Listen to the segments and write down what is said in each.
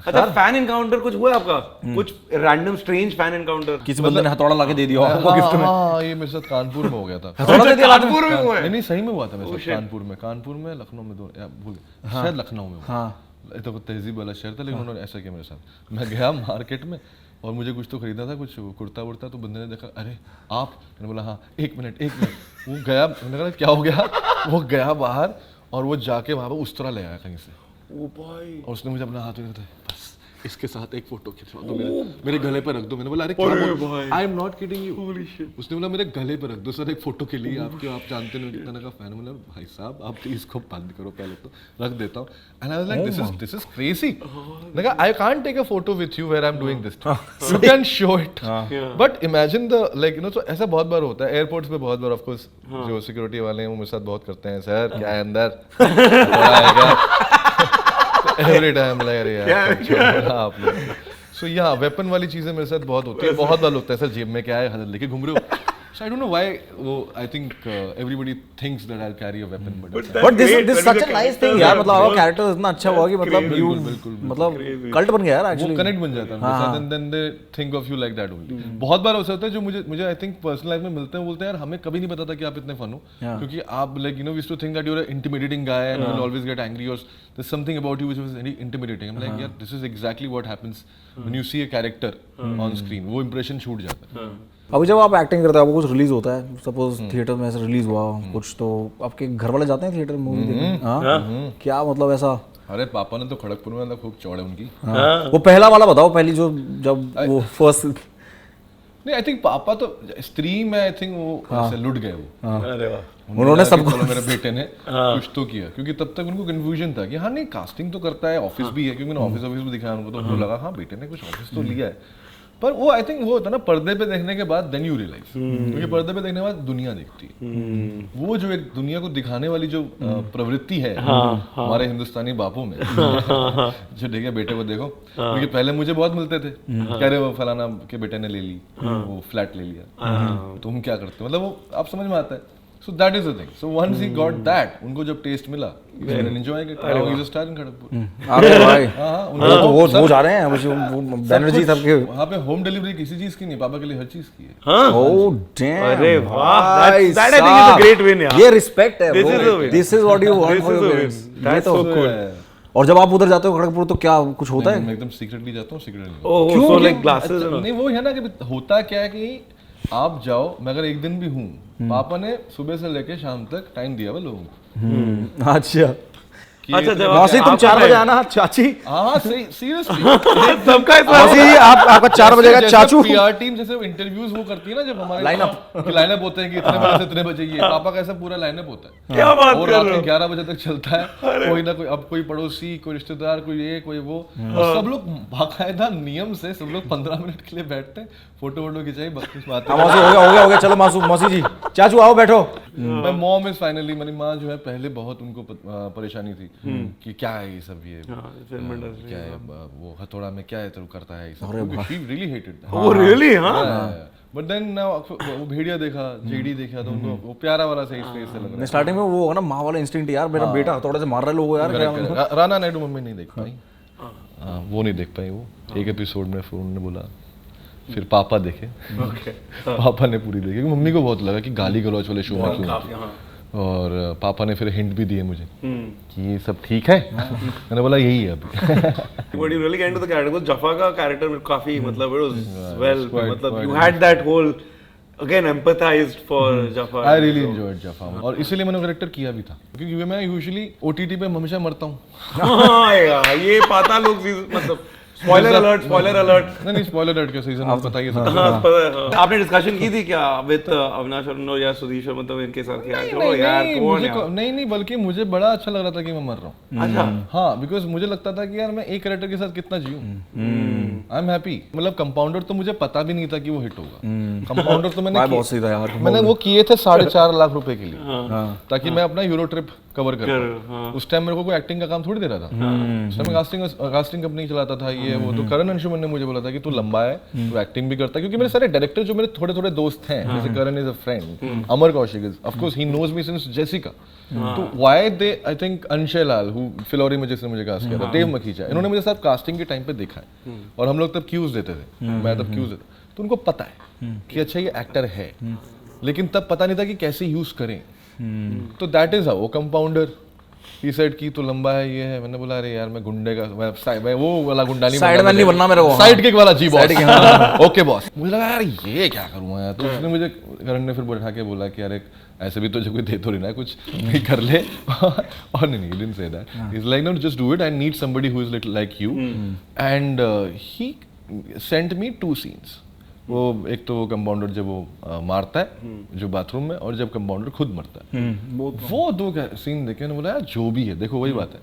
अच्छा fan encounter कुछ हुआ आपका? कुछ रैंडम स्ट्रेंज फैन एनकाउंटर? किसी बंदे ने हथौड़ा लाके दे दिया आपको गिफ्ट में? हाँ, ये मेरे साथ कानपुर में हो गया था। हथौड़ा दे दिया कानपुर में हुआ है? नहीं सही में हुआ था मेरे साथ। कानपुर में लखनऊ में भूल शायद लखनऊ में। हाँ तो तहजीब वाला शहर था, लेकिन उन्होंने ऐसा किया मेरे साथ। मैं गया मार्केट में और मुझे कुछ तो खरीदना था, कुछ कुर्ता वुर्ता, तो बंदे ने देखा, अरे आप, मैंने बोला हाँ एक मिनट। वो गया, मैंने कहा क्या हो गया? वो गया बाहर और वो जाके वहाँ पर उस्तरा ले आया कहीं से। ओ भाई। और उसने मुझे अपना हाथ में दिया, बस इसके साथ एक फोटो खिंचवा दो, मेरे गले पर रख दो। मैंने बोला अरे क्या, I am not kidding you. उसने बोला मेरे गले पर रख दो सर एक फोटो के लिए, आपके आप जानते नहीं कितना का फैन। बोला भाई साहब आप प्लीज इसको बंद करो, पहले तो रख देता हूँ। And I was like this is crazy. लगा I can't take a photo with you where I am doing this, you can show it, but imagine the like you know. तो ऐसा बहुत बार होता है एयरपोर्ट्स पे, बहुत बार ऑफ कोर्स जो सिक्योरिटी वाले हैं वो मेरे साथ बहुत करते हैं, सर क्या है अंदर एवरी टाइम लाइक अरे यार आप लोग। सो या वेपन वाली चीजें मेरे साथ बहुत होती है, बहुत बार होता है सर जेब में क्या है हजर लेके घूम रहे हो। So I don't know why. I think everybody thinks that I'll carry a weapon, but this such a nice thing यार, मतलब आपका कैरेक्टर इतना अच्छा हुआ कि मतलब यू मतलब कल्ट बन गया यार एक्चुअली, वो कनेक्ट बन जाता है उनके साथ, and then they think of you like that only. बहुत बार ऐसा होता है जो मुझे I think पर्सनल लाइफ में मिलते हैं, बोलते हैं यार हमें कभी नहीं पता था कि आप इतने फन हो, क्योंकि आप like you know we used to think that you're an intimidating guy and you'll always get angry or there's something about you which was very intimidating. I'm like यार this is exactly what happens when you see a character on screen. वो impression छूट जाता है। अभी जब आप acting करते हो, आपको कुछ रिलीज होता है, सपोज थिएटर में ऐसा रिलीज हुआ कुछ, तो आपके घर वाले जाते हैं थिएटर में मूवी देखने? हाँ क्या मतलब ऐसा? अरे पापा ने तो खड़गपुर में खूब चौड़े उनकी। वो पहला वाला बताओ, पहली जो जब वो फर्स्ट। नहीं आई थिंक पापा तो स्त्री में आई थिंक वो ऐसे लुट गए वो। अरे वाह। उन्होंने सबको, मेरे बेटे ने कुछ तो किया, क्योंकि तब तक उनको कंफ्यूजन था कि हाँ नहीं कास्टिंग तो करता है, ऑफिस भी है, क्योंकि ऑफिस में दिखाया उनको, तो उनको लगा हाँ बेटे ने कुछ ऑफिस तो लिया है। पर वो आई थिंक वो होता है ना पर्दे पे देखने के बाद देन यू रियलाइज, क्योंकि पर्दे पे देखने के बाद दुनिया दिखती है। वो जो एक दुनिया को दिखाने वाली जो प्रवृत्ति है हमारे हिंदुस्तानी बापों में, जो देखिए बेटे को देखो, क्योंकि पहले मुझे बहुत मिलते थे, कह रहे वो फलाना के बेटे ने ले ली, वो फ्लैट ले लिया, तुम क्या करते हो, मतलब वो आप समझ में आता है। So that is the thing. So once he got that, उनको जब टेस्ट मिला, he enjoy it. He's a star in Kharagpur. अरे भाई, हाँ वो जा रहे हैं वो बैनर्जी सबके वहाँ पे होम डिलीवरी किसी चीज की नहीं, पापा के लिए हर चीज की है। हाँ। Oh damn! अरे वाह, that I think is a great win यार। ये रिस्पेक्ट है, This is what you want for your parents. That's so cool. और जब आप उधर जाते हो खड़गपुर तो क्या कुछ होता है? मैं एकदम सीक्रेटली जाता हूँ, सीक्रेटली। ओह, so like glasses नहीं वो है ना कि होता क्या है कि आप जाओ, मैं अगर एक दिन भी हूँ, पापा ने सुबह से लेके शाम तक टाइम दिया हुआ लोगों को। अच्छा अच्छा, जब मौसी तुम 4 बजे आना, चाची। हाँ सही, सीरियसली सबका मौसी आपका 4 बजे का चाचू। पीआर टीम जैसे इंटरव्यूज वो करती है ना, जब हमारे लाइनअप होते हैं कि इतने बजे से इतने बजे, ये पापा का ऐसा पूरा लाइनअप होता है। क्या बात और कर रात रहे के हो? 11 बजे तक चलता है, कोई ना कोई, अब कोई पड़ोसी, कोई रिश्तेदार, कोई ये कोई वो, और सब लोग बाकायदा नियम से सब लोग 15 मिनट के लिए बैठते हैं, फोटो वोटो खिंचाई, बकचोद बातें। हो गया चलो मौसी जी, चाचू आओ बैठो। मैं मॉम इज फाइनली, मेरी माँ जो है पहले बहुत उनको परेशानी थी कि क्या है ये सब, ये क्या है वो हथौड़ा में क्या है तो करता है ये सब, she really hated that. Oh really? हाँ। बट देन वो भेड़िया देखा, जेडी देखा, तो उनको वो प्यारा वाला सही फेस से लग रहा स्टार्टिंग में वो ना माँ वाला इंस्टिंक्ट, यार मेरा बेटा हथौड़े से मार रहे लोग यार। है। राना नायडू मम्मी नहीं देख पाई, वो नहीं देख पाई, वो एक एपिसोड में फिर उन्होंने बोला, फिर पापा देखे, पापा ने पूरी देखी, मम्मी को बहुत लगा कि गाली गलौच वाले शो में क्यों, और पापा ने फिर हिंट भी दिए मुझे कि ये सब ठीक है। मैंने बोला यही है अभी। But you really get into the character, because जफा का कैरेक्टर काफी मतलब it was well, मतलब you had that whole again empathized for जफा। I really enjoyed जफा, और इसीलिए मैंने कैरेक्टर किया भी था, क्योंकि मैं यूजुअली ओटीटी पे हमेशा मरता हूँ। हाँ यार, ये पता लोग मतलब स्पॉइलर अलर्ट। नहीं स्पॉइलर अलर्ट का सीजन आप बताइए। आपने डिस्कशन की थी क्या विद अविनाश और या सुधीश, मतलब इनके साथ क्या? चलो यार नहीं, बल्कि मुझे बड़ा अच्छा लग रहा था कि मैं मर रहा हूँ। अच्छा। हाँ, बिकॉज मुझे लगता था कि यार मैं एक कैरेक्टर के साथ कितना जीऊँ। I am happy. मतलब कंपाउंडर तो मुझे पता भी नहीं था कि वो हिट होगा। कंपाउंडर तो मैंने वो किए थे 4.5 लाख रुपए के लिए, ताकि मैं अपना यूरो ट्रिप कवर कर। उस टाइम मेरे को कोई एक्टिंग का काम थोड़ी दे रहा था, उस टाइम कास्टिंग कंपनी चलाता था, ये है वो तो करण अंशुमन ने मुझे बोला था कि तू लंबा है, तू एक्टिंग भी करता है, क्योंकि मेरे सारे डायरेक्टर जो मेरे थोड़े थोड़े दोस्त हैं, जैसे Karan is a friend, Amar Kaushik is of course he knows me since Jessica, तो why they I think Anshai Lal who Phillauri में जिसने मुझे कास्ट किया था, देव मखीजा, इन्होंने मुझे साथ कास्टिंग के टाइम पे देखा है और हम लोग तब क्यूज देते थे, मैं तब क्यूज देता, तो उनको पता है कि अच्छा ये एक्टर है, लेकिन तब पता नहीं था कि कैसे यूज करें, तो दैट इज हाउ वो कंपाउंडर ही सेड कि तू लंबा है ये है, मैंने बोला अरे यार मैं गुंडे का मैं वो वाला गुंडा नहीं साइड मैन नहीं बनना मेरे को, साइड किक वाला जी बॉस, ओके बॉस, मुझे लगा यार ये क्या करूँगा यार, तो उसने मुझे करण ने फिर बैठा के बोला कि अरे ऐसे भी तो जो कोई दे तो नहीं ना कुछ नहीं कर ले और नहीं he didn't say that, he's like no just do it, I need somebody who is little like you, and he sent me 2 scenes, वो एक तो वो कंपाउंडर जब वो मारता है जो बाथरूम में, और जब कंपाउंडर खुद मरता है, वो 2 सीन देखे ना, बोला यार जो भी है देखो वही बात है,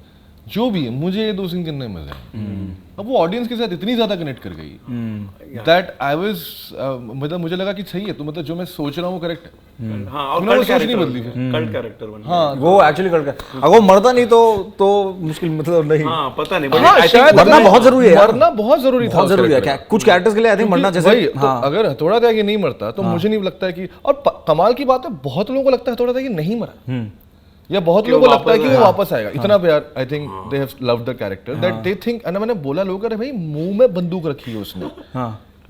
जो भी है मुझे ये 2 सीन करने में मजा है, अब वो ऑडियंस के साथ इतनी ज्यादा कनेक्ट कर गई दैट आई वाज मतलब मुझे लगा कि सही है, तो मतलब जो मैं सोच रहा हूँ वो करेक्ट है, हाँ, और मैंने वो कल्ट सोच नहीं कैरेक्टर बदली फिर, कल्ट कैरेक्टर बन गया। हाँ वो एक्चुअली करके अगर वो मरता नहीं तो मुश्किल, मतलब नहीं, हाँ पता नहीं, हाँ, शायद मरना बहुत जरूरी है यार, मरना बहुत जरूरी था, बहुत जरूरी है, क्या कुछ कैरेक्टर्स के लिए आई थिंक मरना जैसे वही, तो अगर हथौड़ा था कि नहीं मरता तो मुझे नहीं लगता है कि, और कमाल की बात है बहुत लोगों को लगता है हथौड़ा था कि नहीं मरा, या बहुत लोगों को लगता है कि वो वापस आएगा, इतना प्यार, I think they have loved the character that they think, and मैंने बोला लोग अरे भाई मुंह में बंदूक रखी है उसने,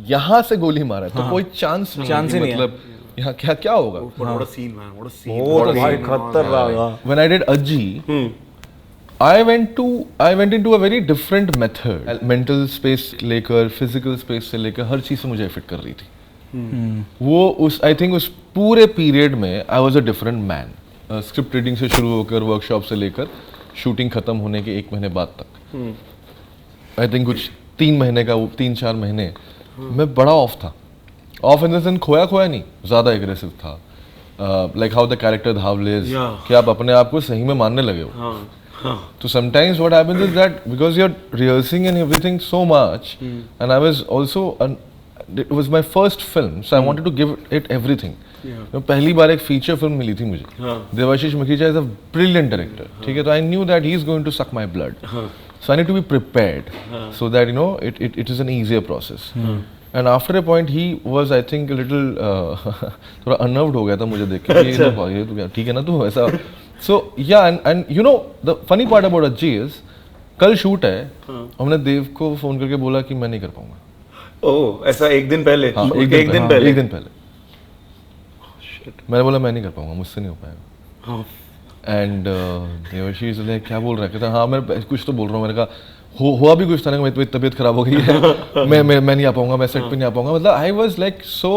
यहाँ से गोली मारा है तो कोई चांस नहीं, मतलब यहाँ क्या क्या होगा, what a scene man, what a scene, वो तो भाई खतरनाक। when I did Ajji, I went into a very different method, mental space लेकर physical space से लेकर हर चीज से मुझे इफेक्ट कर रही थी, वो उस I think उस पूरे पीरियड में I was a different man, script reading से शुरू होकर वर्कशॉप से लेकर शूटिंग खत्म होने के 1 महीने बाद तक, आई थिंक कुछ 3-4 महीने मैं बड़ा ऑफ था, ऑफ इन द सेंस खोया नहीं, ज्यादा एग्रेसिव था, like how the character Dhawale is, कि आप अपने आप को सही में मानने लगे हो, तो sometimes what happens is that because you are rehearsing and everything so much, and I was also it was my first film, so I wanted to give it everything, पहली बार एक फीचर फिल्म मिली थी मुझे, Devashish Makhija is a brilliant director, ठीक है, तो I knew that he is going to suck my blood, so I need to be prepared so that you no it is an easier process, and after a point he was I think little थोड़ा अनर्व्ड हो गया था मुझे देख के, ये तो ठीक है ना तू ऐसा, so yeah and you know the funny part about Ajji is कल शूट है, हमने देव को फोन करके बोला कि मैं नहीं कर पाऊंगा, ओह ऐसा एक दिन पहले, हाँ, एक दिन पहले मैंने बोला मैं नहीं कर पाऊंगा, मुझसे नहीं हो पाएगा, एंड देवाशीष लाइक क्या बोल रहा है, कहता हाँ मैं कुछ तो बोल रहा हूँ, मैंने कहा हुआ भी कुछ था ना, मेरी तबीयत खराब हो गई है, मैं नहीं आ पाऊंगा, मैं सेट पे नहीं आ पाऊंगा, मतलब आई was like so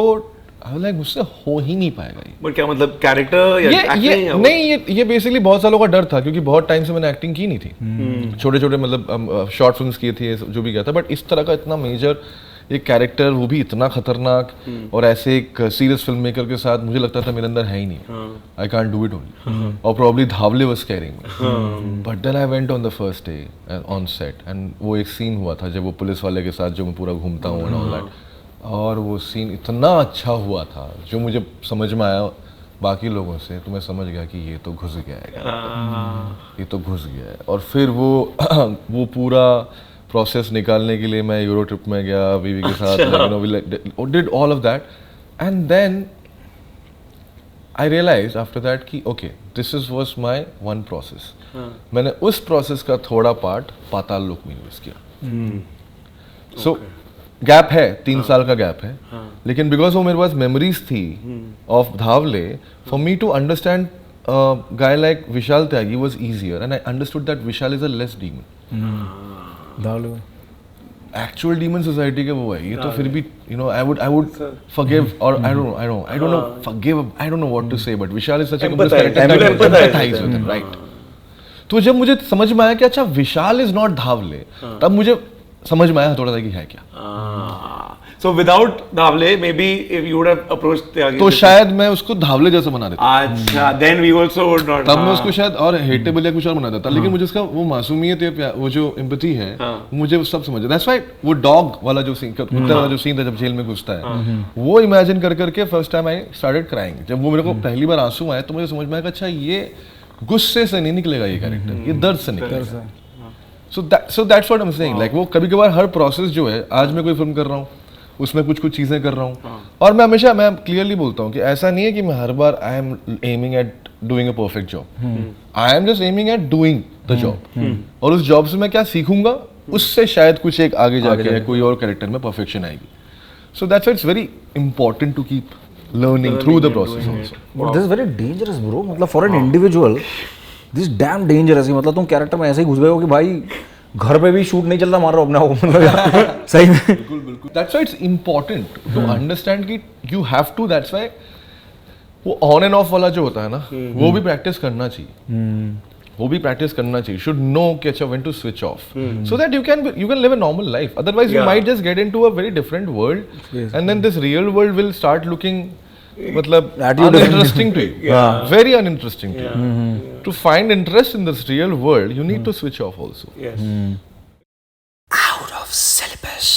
I was like मुझसे हो ही नहीं पाएगा ये, बट क्या मतलब कैरेक्टर या ये नहीं, ये बेसिकली बहुत सालों का डर था, क्योंकि बहुत टाइम से मैंने एक्टिंग की नहीं थी, छोटे मतलब शॉर्ट फिल्म्स किए थे जो भी किया था, बट इस तरह का इतना मेजर एक कैरेक्टर, वो भी इतना खतरनाक, और ऐसे एक सीरियस फिल्म मेकर के साथ मुझे लगता था मेरे अंदर है ही नहीं, I can't do it only, और probably Dhawale was scaring me, but then I went on the first day on set, and वो एक सीन हुआ था जब वो पुलिस वाले के साथ जो मैं पूरा घूमता हूँ एंड ऑल दैट, और वो सीन इतना अच्छा हुआ था जो मुझे समझ में आया बाकी लोगों से, तो मैं समझ गया कि ये तो घुस गया है, ये तो घुस गया है, और फिर वो पूरा प्रोसेस निकालने के लिए मैं यूरो ट्रिप में गया बीवी के साथ, you know we did all of that, and then I realise after that कि okay this is was my one process, मैंने उस प्रोसेस का थोड़ा पार्ट पाताल लोक में यूज किया, सो गैप है 3 साल का गैप है, लेकिन बिकॉज वो मेरे पास मेमोरीज थी of Dhawale, for me to understand guy like Vishal Tyagi was easier, and I understood that Vishal is a less demon. Actual demon society के वो है, ये तो फिर भी you know I would forgive, or I don't know forgive, I don't know what to say, but Vishal is such a good character that I empathize with him, right? तो जब मुझे समझ में आया कि अच्छा विशाल इज नॉट धावले, तब मुझे समझ में आया थोड़ा सा कि है क्या, So without Dhavle, maybe if you would have approached Tyagi, तो शायद मैं उसको धावले जैसा बना देता, अच्छा, then we also would not, तब मैं उसको शायद और हेटेबल या कुछ और बना देता, लेकिन मुझे उसका वो मासूमियत या वो जो एम्पैथी है मुझे वो सब समझ, दैट्स व्हाई वो डॉग वाला जो सीन, कुत्ते वाला जो सीन था जब जेल में घुसता है, वो इमेजिन कर करके first time I started crying, जब वो मेरे को पहली बार आंसू आए तो मुझे समझ में आया कि अच्छा ये गुस्से से नहीं निकलेगा ये कैरेक्टर, ये दर्द से निकलेगा, so that's what I am saying, like वो कभी कभार हर प्रोसेस जो है, आज मैं कोई फिल्म कर रहा हूँ उसमें कुछ कुछ चीज़ें कर रहा हूँ, और मैं हमेशा मैं क्लियरली बोलता हूँ कि ऐसा नहीं है कि मैं हर बार I am aiming at doing a perfect job, I am just aiming at doing the job, और उस जॉब से मैं क्या सीखूंगा उससे शायद कुछ एक आगे जाके कोई और कैरेक्टर में परफेक्शन आएगी. So that's why it's very important to keep learning through the process also. But this is very dangerous bro, मतलब for an individual this is damn dangerous. मतलब तुम कैरेक्टर में ऐसे ही घुस गए हो कि भाई घर पे भी शूट नहीं चलता, मार रहा हो अपना को, मतलब यार सही में. बिल्कुल. That's why it's important to understand कि you have to, that's why वो ऑन एंड ऑफ वाला जो होता है ना, वो भी प्रैक्टिस करना चाहिए. वो भी प्रैक्टिस करना चाहिए. शुड नो कि अच्छा when to switch off, so that you can live a normal life. Otherwise you might just get into a very different world, and then this real world will start looking मतलब uninteresting to you. Very uninteresting to you. To find interest in this real world, you need to switch off also. Yes. Out of syllabus.